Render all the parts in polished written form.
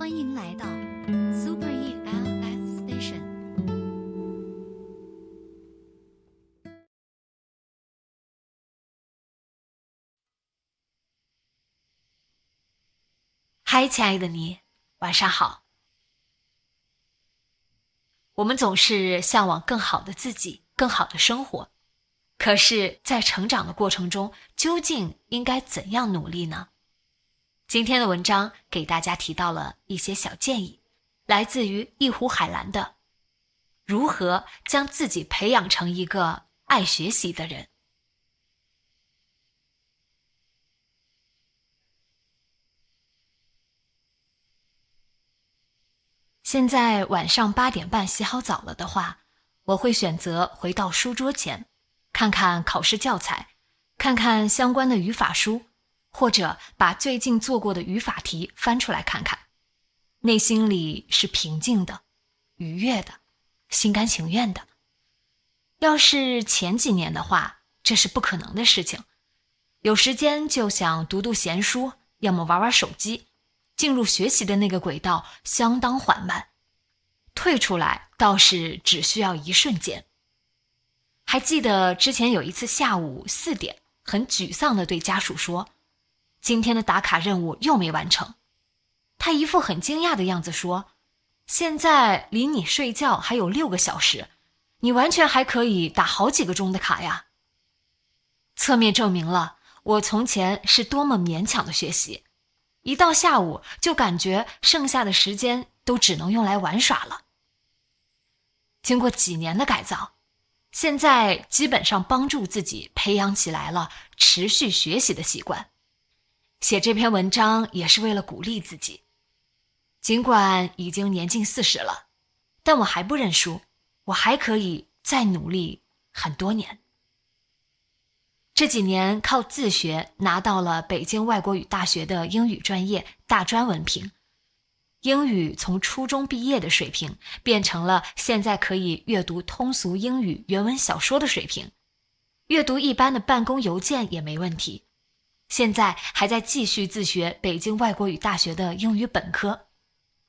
欢迎来到 Super ELS Station。嗨，亲爱的你，晚上好。我们总是向往更好的自己，更好的生活。可是，在成长的过程中，究竟应该怎样努力呢？今天的文章给大家提到了一些小建议，来自于一湖海蓝的如何将自己培养成一个爱学习的人。现在晚上8点半洗好澡了的话，我会选择回到书桌前，看看考试教材，看看相关的语法书，或者把最近做过的语法题翻出来看看。内心里是平静的、愉悦的、心甘情愿的。要是前几年的话，这是不可能的事情。有时间就想读读闲书，要么玩玩手机，进入学习的那个轨道相当缓慢，退出来倒是只需要一瞬间。还记得之前有一次下午4点，很沮丧地对家属说，今天的打卡任务又没完成。他一副很惊讶的样子说，现在离你睡觉还有6个小时，你完全还可以打好几个钟的卡呀。侧面证明了我从前是多么勉强的学习，一到下午就感觉剩下的时间都只能用来玩耍了。经过几年的改造，现在基本上帮助自己培养起来了持续学习的习惯。写这篇文章也是为了鼓励自己。尽管已经年近40了，但我还不认输，我还可以再努力很多年。这几年靠自学拿到了北京外国语大学的英语专业大专文凭，英语从初中毕业的水平变成了现在可以阅读通俗英语原文小说的水平，阅读一般的办公邮件也没问题。现在还在继续自学北京外国语大学的英语本科，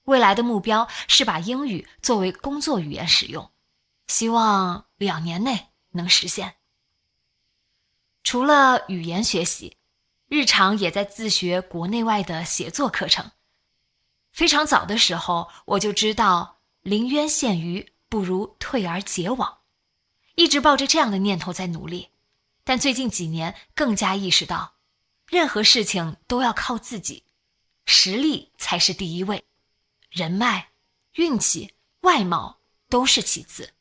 未来的目标是把英语作为工作语言使用，希望2年内能实现。除了语言学习，日常也在自学国内外的写作课程。非常早的时候我就知道临渊羡鱼不如退而结网，一直抱着这样的念头在努力。但最近几年更加意识到，任何事情都要靠自己，实力才是第一位，人脉、运气、外貌都是其次。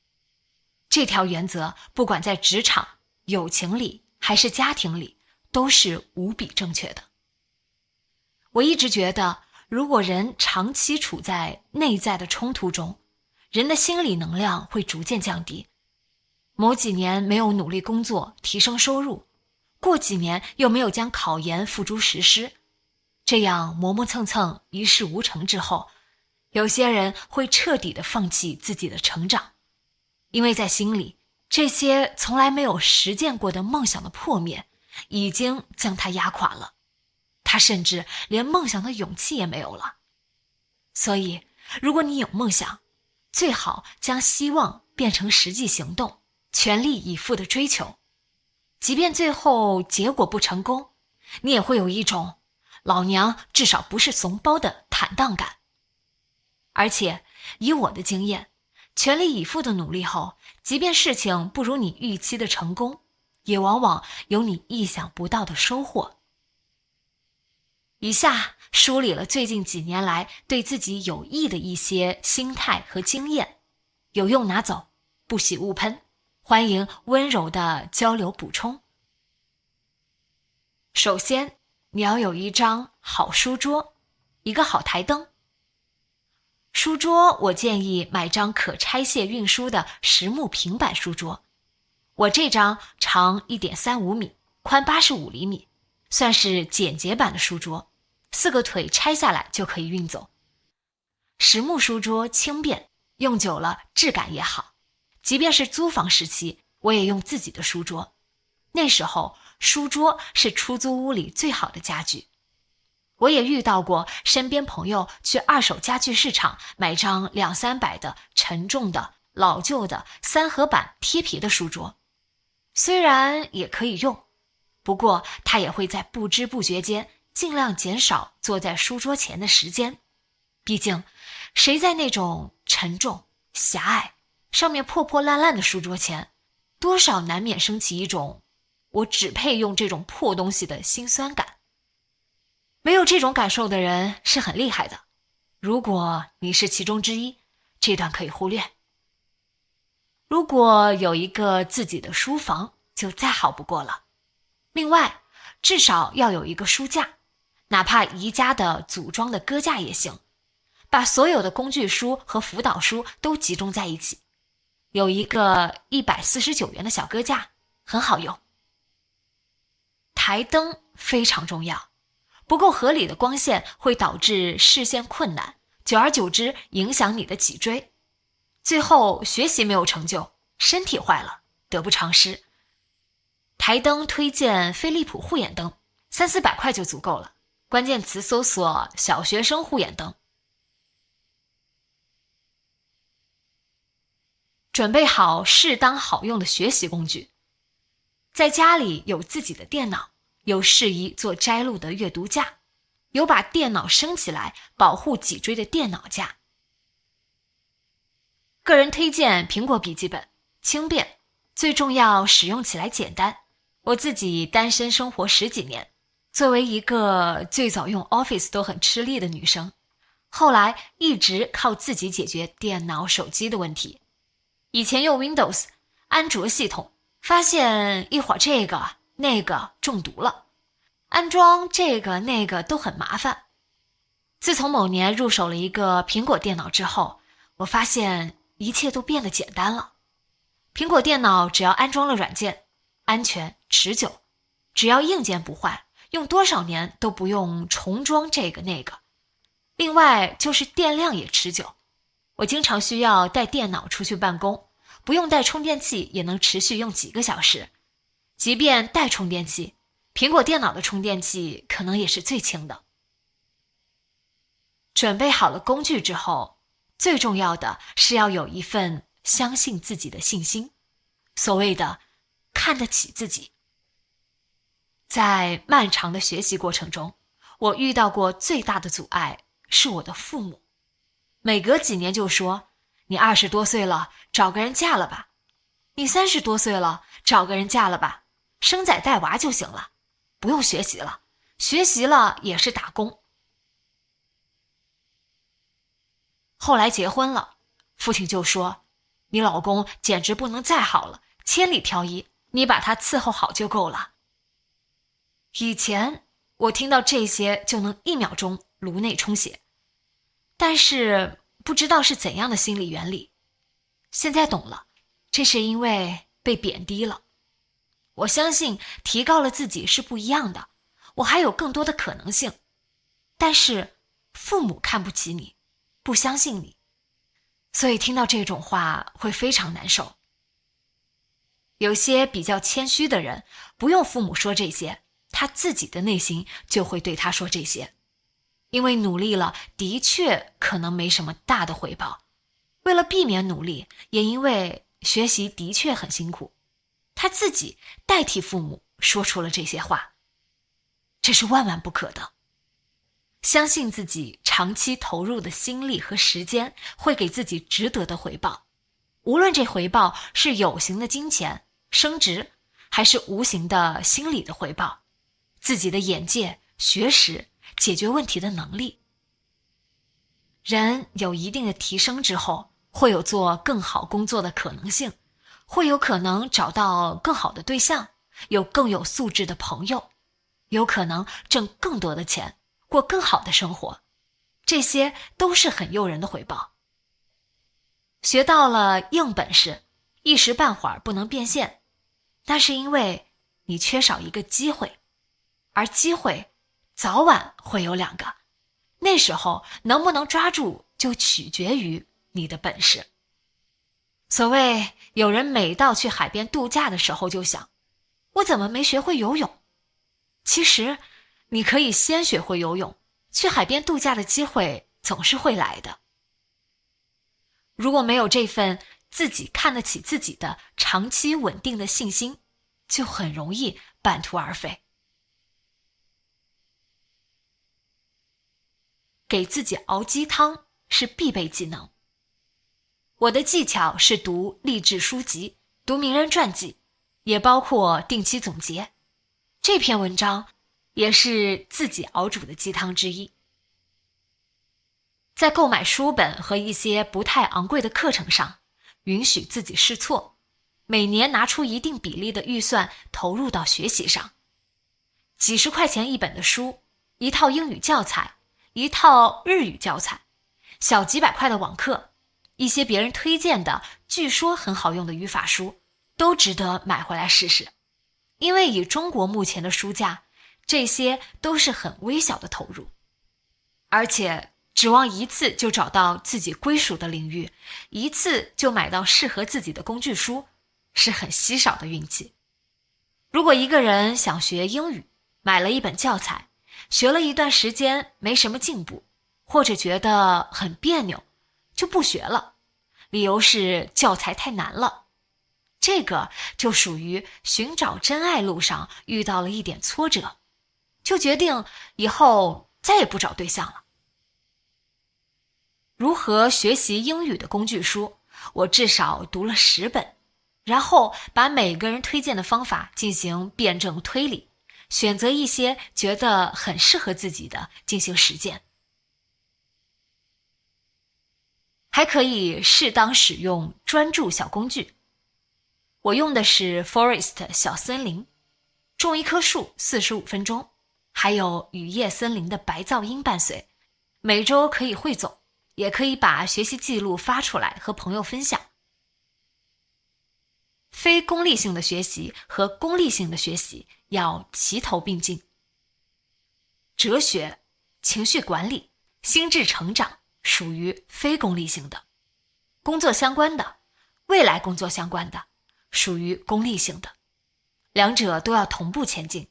这条原则不管在职场、友情里还是家庭里都是无比正确的。我一直觉得，如果人长期处在内在的冲突中，人的心理能量会逐渐降低。某几年没有努力工作提升收入，过几年又没有将考研付诸实施，这样磨磨蹭蹭一事无成之后，有些人会彻底的放弃自己的成长，因为在心里，这些从来没有实践过的梦想的破灭已经将他压垮了，他甚至连梦想的勇气也没有了。所以如果你有梦想，最好将希望变成实际行动，全力以赴的追求。即便最后结果不成功，你也会有一种老娘至少不是怂包的坦荡感。而且以我的经验，全力以赴的努力后，即便事情不如你预期的成功，也往往有你意想不到的收获。以下梳理了最近几年来对自己有益的一些心态和经验，有用拿走，不喜勿喷，欢迎温柔的交流补充。首先，你要有一张好书桌，一个好台灯。书桌我建议买张可拆卸运输的实木平板书桌，我这张长 1.35 米，宽85厘米，算是简洁版的书桌，4个腿拆下来就可以运走。实木书桌轻便，用久了质感也好，即便是租房时期，我也用自己的书桌。那时候书桌是出租屋里最好的家具。我也遇到过身边朋友去二手家具市场买张200-300的沉重的老旧的3合板贴皮的书桌，虽然也可以用，不过他也会在不知不觉间尽量减少坐在书桌前的时间。毕竟谁在那种沉重狭隘上面破破烂烂的书桌前，多少难免升起一种我只配用这种破东西的心酸感。没有这种感受的人是很厉害的，如果你是其中之一，这段可以忽略。如果有一个自己的书房就再好不过了。另外至少要有一个书架，哪怕宜家的组装的搁架也行，把所有的工具书和辅导书都集中在一起，有一个149元的小搁架很好用。台灯非常重要，不够合理的光线会导致视线困难，久而久之影响你的脊椎，最后学习没有成就，身体坏了，得不偿失。台灯推荐飞利浦护眼灯，300-400块就足够了，关键词搜索小学生护眼灯。准备好适当好用的学习工具，在家里有自己的电脑，有适宜做摘录的阅读架，有把电脑升起来保护脊椎的电脑架。个人推荐苹果笔记本，轻便，最重要使用起来简单。我自己单身生活10几年，作为一个最早用 Office 都很吃力的女生，后来一直靠自己解决电脑手机的问题。以前用 Windows 安卓系统，发现一会儿这个那个中毒了，安装这个那个都很麻烦。自从某年入手了一个苹果电脑之后，我发现一切都变得简单了。苹果电脑只要安装了软件，安全持久，只要硬件不坏，用多少年都不用重装这个那个。另外就是电量也持久，我经常需要带电脑出去办公，不用带充电器也能持续用几个小时。即便带充电器，苹果电脑的充电器可能也是最轻的。准备好了工具之后，最重要的是要有一份相信自己的信心，所谓的看得起自己。在漫长的学习过程中，我遇到过最大的阻碍是我的父母，每隔几年就说，你20多岁了，找个人嫁了吧，你30多岁了，找个人嫁了吧，生仔带娃就行了，不用学习了，学习了也是打工。后来结婚了，父亲就说，你老公简直不能再好了，千里挑一，你把他伺候好就够了。以前我听到这些就能1秒钟颅内充血，但是不知道是怎样的心理原理，现在懂了，这是因为被贬低了。我相信提高了自己是不一样的，我还有更多的可能性，但是父母看不起你，不相信你，所以听到这种话会非常难受。有些比较谦虚的人，不用父母说这些，他自己的内心就会对他说这些。因为努力了，的确可能没什么大的回报。为了避免努力，也因为学习的确很辛苦，他自己代替父母说出了这些话，这是万万不可的。相信自己长期投入的心力和时间会给自己值得的回报，无论这回报是有形的金钱、升职，还是无形的心理的回报，自己的眼界、学识、解决问题的能力。人有一定的提升之后，会有做更好工作的可能性，会有可能找到更好的对象，有更有素质的朋友，有可能挣更多的钱，过更好的生活，这些都是很诱人的回报。学到了硬本事，一时半会儿不能变现，那是因为你缺少一个机会，而机会早晚会有2个，那时候能不能抓住就取决于你的本事。所谓有人每到去海边度假的时候就想，我怎么没学会游泳？其实你可以先学会游泳，去海边度假的机会总是会来的。如果没有这份自己看得起自己的长期稳定的信心，就很容易半途而废。给自己熬鸡汤是必备技能。我的技巧是读励志书籍，读名人传记，也包括定期总结。这篇文章也是自己熬煮的鸡汤之一。在购买书本和一些不太昂贵的课程上，允许自己试错，每年拿出一定比例的预算投入到学习上。几十块钱一本的书，一套英语教材，一套日语教材，小几百块的网课，一些别人推荐的据说很好用的语法书，都值得买回来试试。因为以中国目前的书价，这些都是很微小的投入。而且指望一次就找到自己归属的领域，一次就买到适合自己的工具书，是很稀少的运气。如果一个人想学英语，买了一本教材，学了一段时间没什么进步，或者觉得很别扭，就不学了，理由是教材太难了。这个就属于寻找真爱路上遇到了一点挫折，就决定以后再也不找对象了。如何学习英语的工具书，我至少读了10本，然后把每个人推荐的方法进行辩证推理，选择一些觉得很适合自己的进行实践。还可以适当使用专注小工具。我用的是 Forest 小森林，种一棵树45分钟，还有雨夜森林的白噪音伴随，每周可以汇总，也可以把学习记录发出来和朋友分享。非功利性的学习和功利性的学习要齐头并进。哲学、情绪管理、心智成长属于非功利性的，工作相关的、未来工作相关的属于功利性的，两者都要同步前进。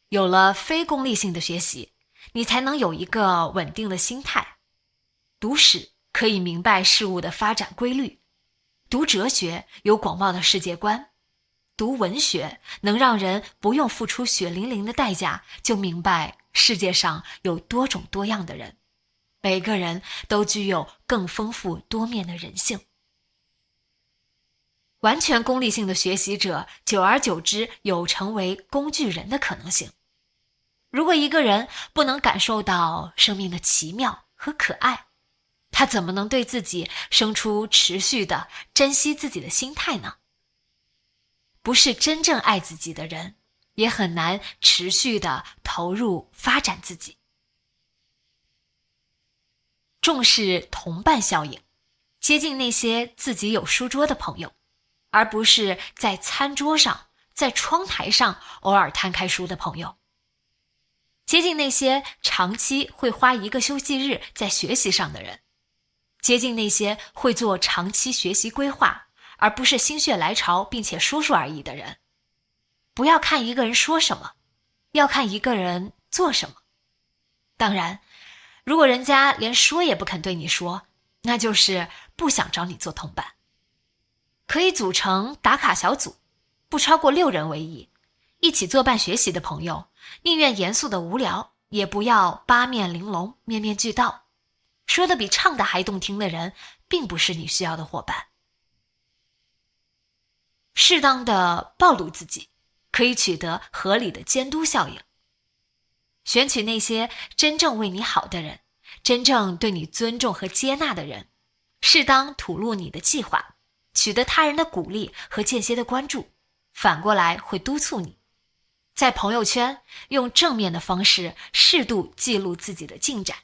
有了非功利性的学习，你才能有一个稳定的心态。读史可以明白事物的发展规律，读哲学有广袤的世界观，读文学能让人不用付出血淋淋的代价就明白世界上有多种多样的人，每个人都具有更丰富多面的人性。完全功利性的学习者，久而久之有成为工具人的可能性。如果一个人不能感受到生命的奇妙和可爱，他怎么能对自己生出持续的珍惜自己的心态呢？不是真正爱自己的人，也很难持续的投入发展自己。重视同伴效应，接近那些自己有书桌的朋友，而不是在餐桌上、在窗台上偶尔摊开书的朋友。接近那些长期会花1个休息日在学习上的人，接近那些会做长期学习规划，而不是心血来潮并且说说而已的人。不要看一个人说什么，要看一个人做什么。当然，如果人家连说也不肯对你说，那就是不想找你做同伴。可以组成打卡小组，不超过6人为宜，一起作伴学习的朋友，宁愿严肃的无聊，也不要八面玲珑、面面俱到。说的比唱的还动听的人，并不是你需要的伙伴。适当的暴露自己，可以取得合理的监督效应。选取那些真正为你好的人，真正对你尊重和接纳的人，适当吐露你的计划，取得他人的鼓励和间歇的关注，反过来会督促你。在朋友圈用正面的方式适度记录自己的进展。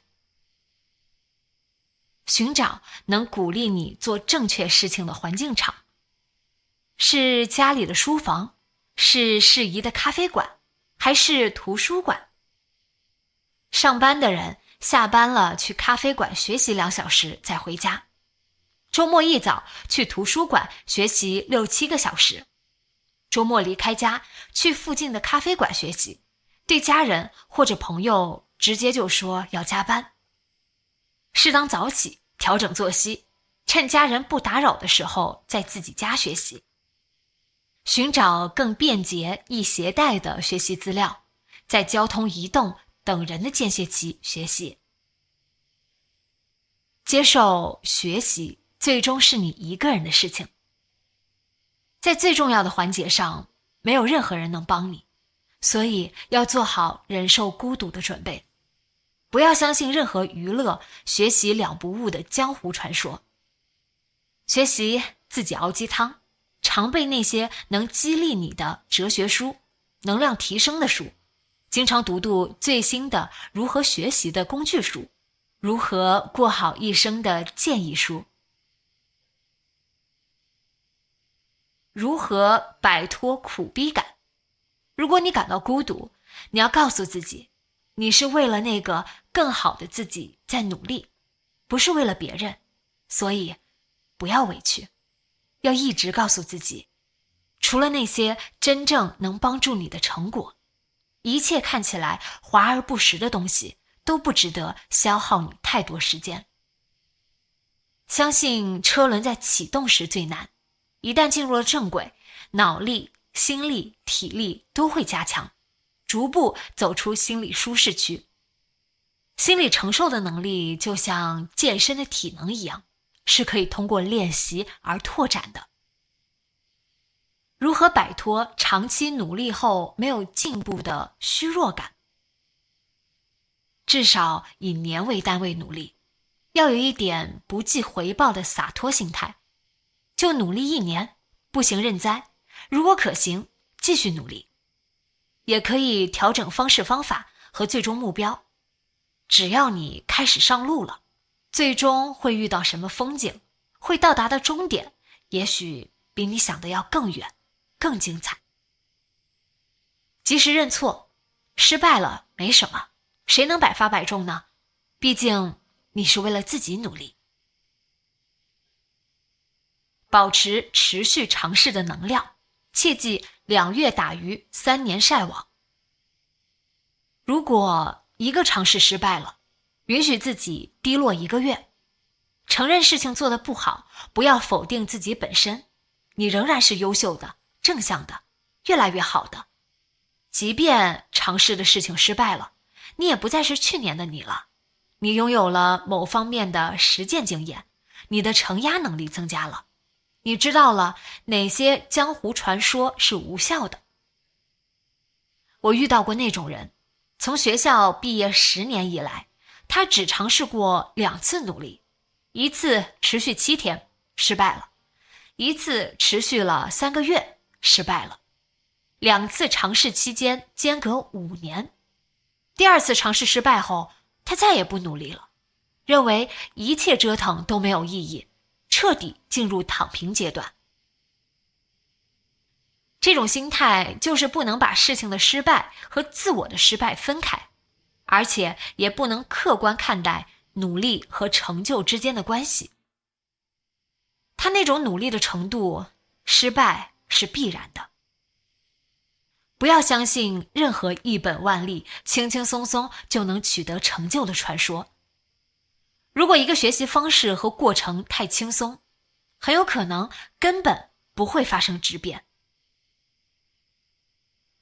寻找能鼓励你做正确事情的环境场，是家里的书房，是适宜的咖啡馆，还是图书馆？上班的人下班了去咖啡馆学习2小时再回家，周末一早去图书馆学习6、7个小时，周末离开家去附近的咖啡馆学习，对家人或者朋友直接就说要加班。适当早起，调整作息，趁家人不打扰的时候在自己家学习。寻找更便捷易携带的学习资料，在交通移动等人的间歇期学习。接受学习最终是你一个人的事情，在最重要的环节上，没有任何人能帮你，所以要做好忍受孤独的准备。不要相信任何娱乐、学习两不误的江湖传说。学习自己熬鸡汤，常背那些能激励你的哲学书、能量提升的书，经常读最新的如何学习的工具书，如何过好一生的建议书。如何摆脱苦逼感？如果你感到孤独，你要告诉自己，你是为了那个更好的自己在努力，不是为了别人，所以不要委屈，要一直告诉自己，除了那些真正能帮助你的成果，一切看起来华而不实的东西都不值得消耗你太多时间。相信车轮在启动时最难，一旦进入了正轨，脑力、心力、体力都会加强，逐步走出心理舒适区。心理承受的能力就像健身的体能一样，是可以通过练习而拓展的。如何摆脱长期努力后没有进步的虚弱感？至少以年为单位努力，要有一点不计回报的洒脱心态。就努力1年，不行认栽，如果可行，继续努力。也可以调整方式方法和最终目标。只要你开始上路了，最终会遇到什么风景，会到达的终点，也许比你想的要更远，更精彩。及时认错，失败了没什么，谁能百发百中呢？毕竟你是为了自己努力。保持持续尝试的能量，切记2月打鱼，3年晒网。如果一个尝试失败了，允许自己低落1个月，承认事情做得不好，不要否定自己本身，你仍然是优秀的、正向的、越来越好的。即便尝试的事情失败了，你也不再是去年的你了，你拥有了某方面的实践经验，你的承压能力增加了，你知道了哪些江湖传说是无效的。我遇到过那种人，从学校毕业10年以来，他只尝试过2次努力，一次持续7天，失败了；一次持续了3个月，失败了；2次尝试期间间隔5年。第2次尝试失败后，他再也不努力了，认为一切折腾都没有意义，彻底进入躺平阶段。这种心态就是不能把事情的失败和自我的失败分开，而且也不能客观看待努力和成就之间的关系。他那种努力的程度，失败是必然的。不要相信任何一本万利、轻轻松松就能取得成就的传说。如果一个学习方式和过程太轻松，很有可能根本不会发生质变。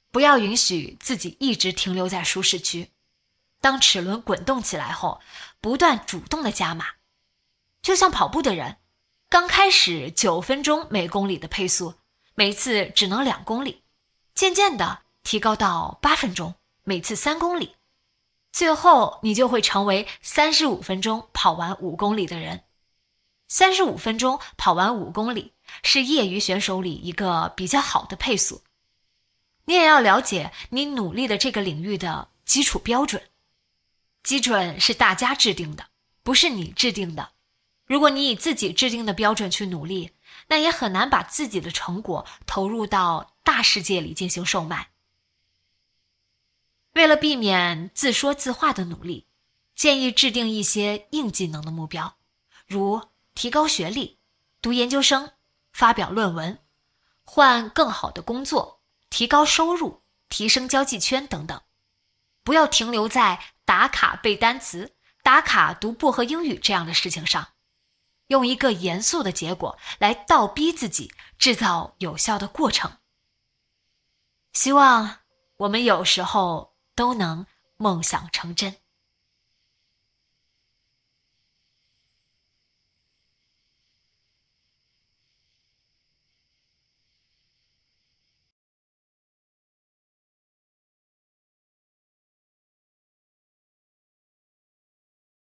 不要允许自己一直停留在舒适区，当齿轮滚动起来后，不断主动的加码。就像跑步的人，刚开始9分钟每公里的配速，每次只能2公里，渐渐的提高到8分钟，每次3公里，最后你就会成为35分钟跑完5公里的人。35分钟跑完5公里是业余选手里一个比较好的配速。你也要了解你努力的这个领域的基础标准，基准是大家制定的，不是你制定的。如果你以自己制定的标准去努力，那也很难把自己的成果投入到大世界里进行售卖。为了避免自说自话的努力，建议制定一些硬技能的目标，如提高学历、读研究生、发表论文、换更好的工作、提高收入、提升交际圈等等。不要停留在打卡背单词、打卡读薄荷英语这样的事情上，用一个严肃的结果来倒逼自己，制造有效的过程。希望我们有时候都能梦想成真。